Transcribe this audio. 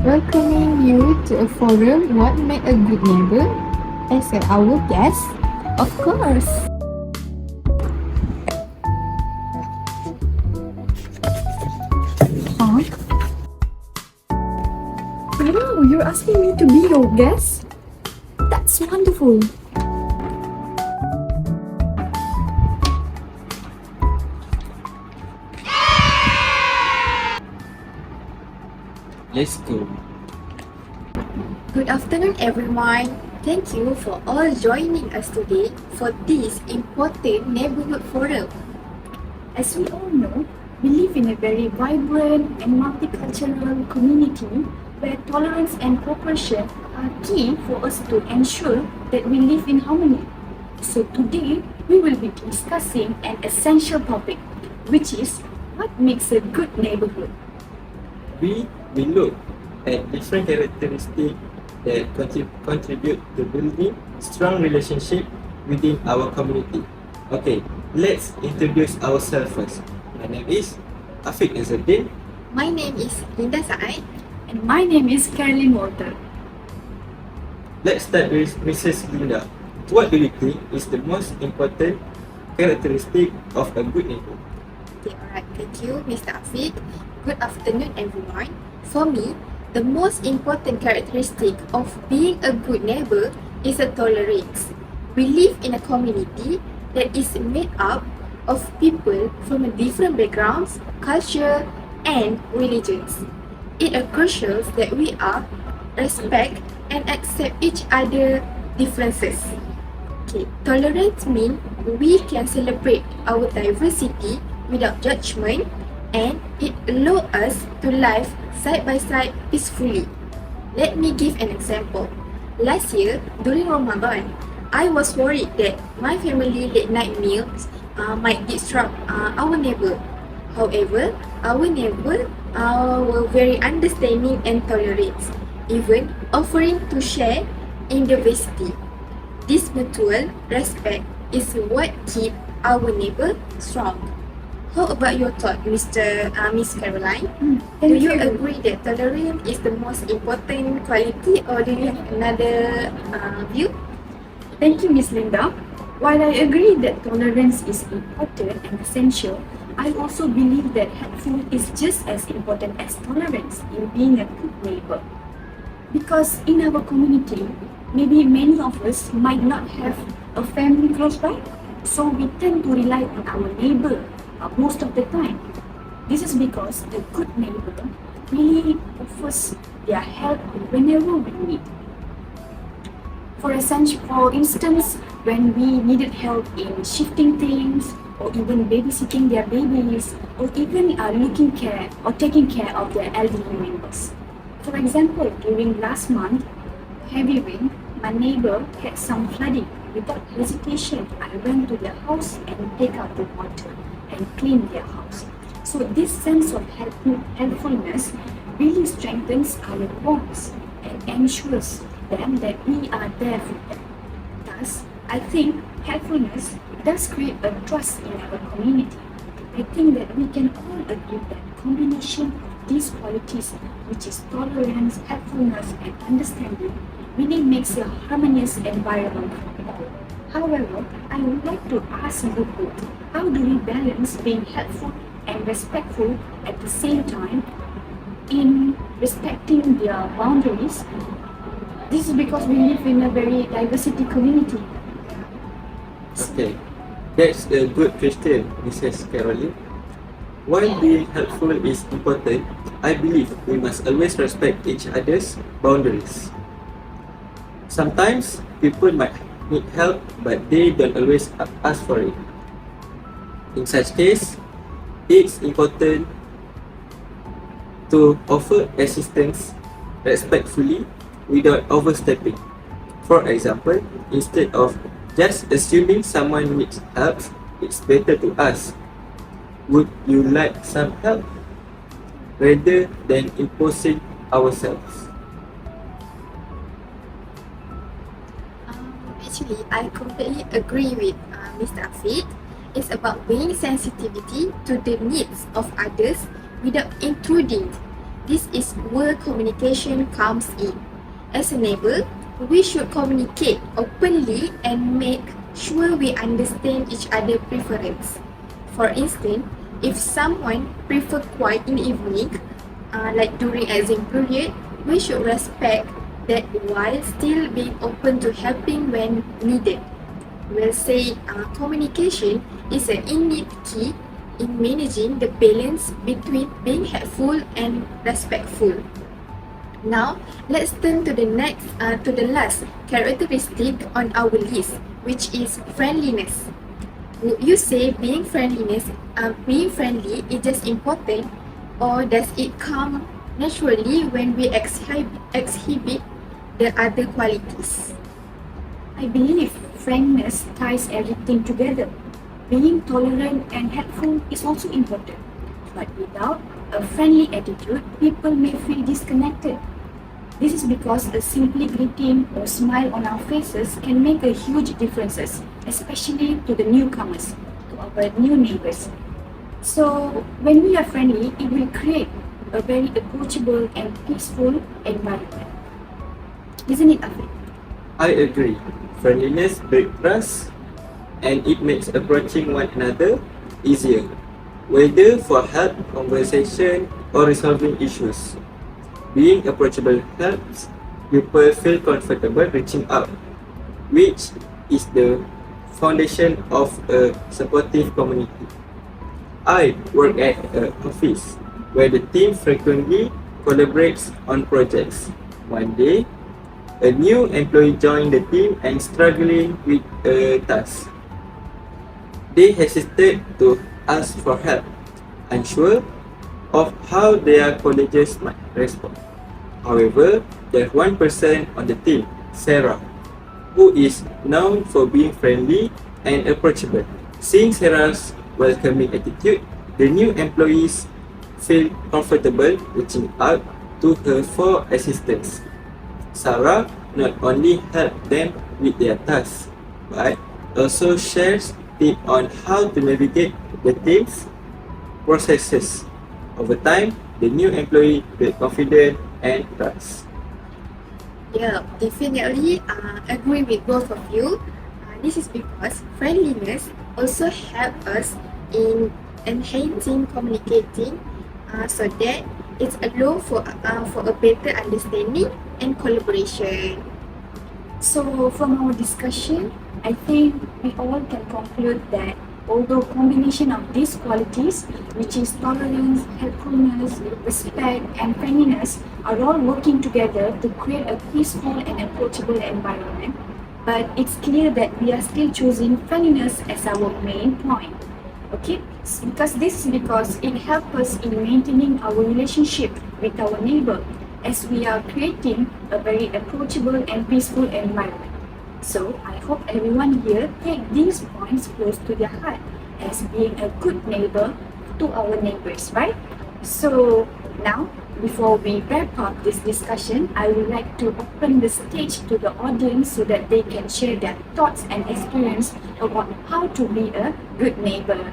welcoming you to a forum What Make a Good Neighbor as our guest. Of course. Huh? Wow, you're asking me to be your guest? That's wonderful. Let's go. Good afternoon, everyone. Thank you for all joining us today for this important neighborhood forum. As we all know, we live in a very vibrant and multicultural community where tolerance and cooperation are key for us to ensure that we live in harmony. So today, we will be discussing an essential topic, which is what makes a good neighborhood. We will look at different characteristics that contribute to building strong relationship within our community. Okay, let's introduce ourselves first. My name is Afiq Azadin. My name is Linda Saad. And my name is Karroline Walter. Let's start with Mrs. Linda. What do you think is the most important characteristic of a good neighbor? Okay, alright. Thank you, Mr. Afiq. Good afternoon, everyone. For me, the most important characteristic of being a good neighbor is a tolerance. We live in a community that is made up of people from different backgrounds, culture, and religions. It is crucial that we respect and accept each other's differences. Okay, tolerance means we can celebrate our diversity without judgment, and it allows us to live side by side peacefully. Let me give an example. Last year, during Ramadan, I was worried that my family late night meals might disrupt our neighbor. However, our neighbor were very understanding and tolerant, even offering to share in diversity. This mutual respect is what keeps our neighbor strong. How about your thought, Miss Karroline? Do you agree that tolerance is the most important quality, or do you have another view? Thank you, Miss Linda. While I agree that tolerance is important and essential, I also believe that helpful is just as important as tolerance in being a good neighbor. Because in our community, maybe many of us might not have a family close by, so we tend to rely on our neighbor most of the time. This is because the good neighbor really offers their help whenever we need. For instance, when we needed help in shifting things, or even babysitting their babies, or even taking care of their elderly members. For example, during last month, heavy rain, my neighbor had some flooding. Without hesitation, I went to their house and take out the water and clean their house. So this sense of helpfulness really strengthens our bonds and ensures them that we are there for them. Thus, I think helpfulness does create a trust in our community. I think that we can all agree that combination of these qualities, which is tolerance, helpfulness, and understanding, really makes a harmonious environment for all. However, I would like to ask you both, how do we balance being helpful and respectful at the same time in respecting their boundaries? This is because we live in a very diversity community. Okay, that's a good question, Mrs. Karroline. While being helpful is important, I believe we must always respect each other's boundaries. Sometimes people might need help, but they don't always ask for it. In such case, it's important to offer assistance respectfully without overstepping. For example, instead of just assuming someone needs help, it's better to ask, would you like some help? Rather than imposing ourselves. Actually, I completely agree with Mr. Afiq. It's about being sensitivity to the needs of others without intruding. This is where communication comes in. As a neighbor, we should communicate openly and make sure we understand each other's preference. For instance, if someone prefer quiet in the evening, like during exam period, we should respect that while still being open to helping when needed. We'll say communication is an innate key in managing the balance between being helpful and respectful. Now, let's turn to the last characteristic on our list, which is friendliness. Would you say being friendly is just important, or does it come naturally when we exhibit the other qualities? I believe friendness ties everything together. Being tolerant and helpful is also important. But without a friendly attitude, people may feel disconnected. This is because a simply greeting or smile on our faces can make a huge differences, especially to the newcomers, to our new neighbors. So when we are friendly, it will create a very approachable and peaceful environment. Isn't it, Afiq? I agree. Friendliness builds trust and it makes approaching one another easier, whether for help, conversation, or resolving issues. Being approachable helps people feel comfortable reaching out, which is the foundation of a supportive community. I work at an office where the team frequently collaborates on projects. One day, a new employee joined the team and struggling with a task. They hesitate to ask for help, unsure of how their colleagues might respond. However, there's one person on the team, Sarah, who is known for being friendly and approachable. Seeing Sarah's welcoming attitude, the new employees feel comfortable reaching out to her for assistance. Sarah not only helped them with their tasks, but also shares tips on how to navigate the team's processes. Over time, the new employee built confidence and trust. Yeah, definitely agree with both of you. This is because friendliness also help us in enhancing communicating so that it's allow for a better understanding and collaboration. So from our discussion, I think we all can conclude that although combination of these qualities, which is tolerance, helpfulness, respect, and friendliness, are all working together to create a peaceful and approachable environment, but it's clear that we are still choosing friendliness as our main point. Okay, because it helps us in maintaining our relationship with our neighbor, as we are creating a very approachable and peaceful environment. So I hope everyone here take these points close to their heart as being a good neighbor to our neighbors, right? So now, before we wrap up this discussion, I would like to open the stage to the audience so that they can share their thoughts and experience about how to be a good neighbor.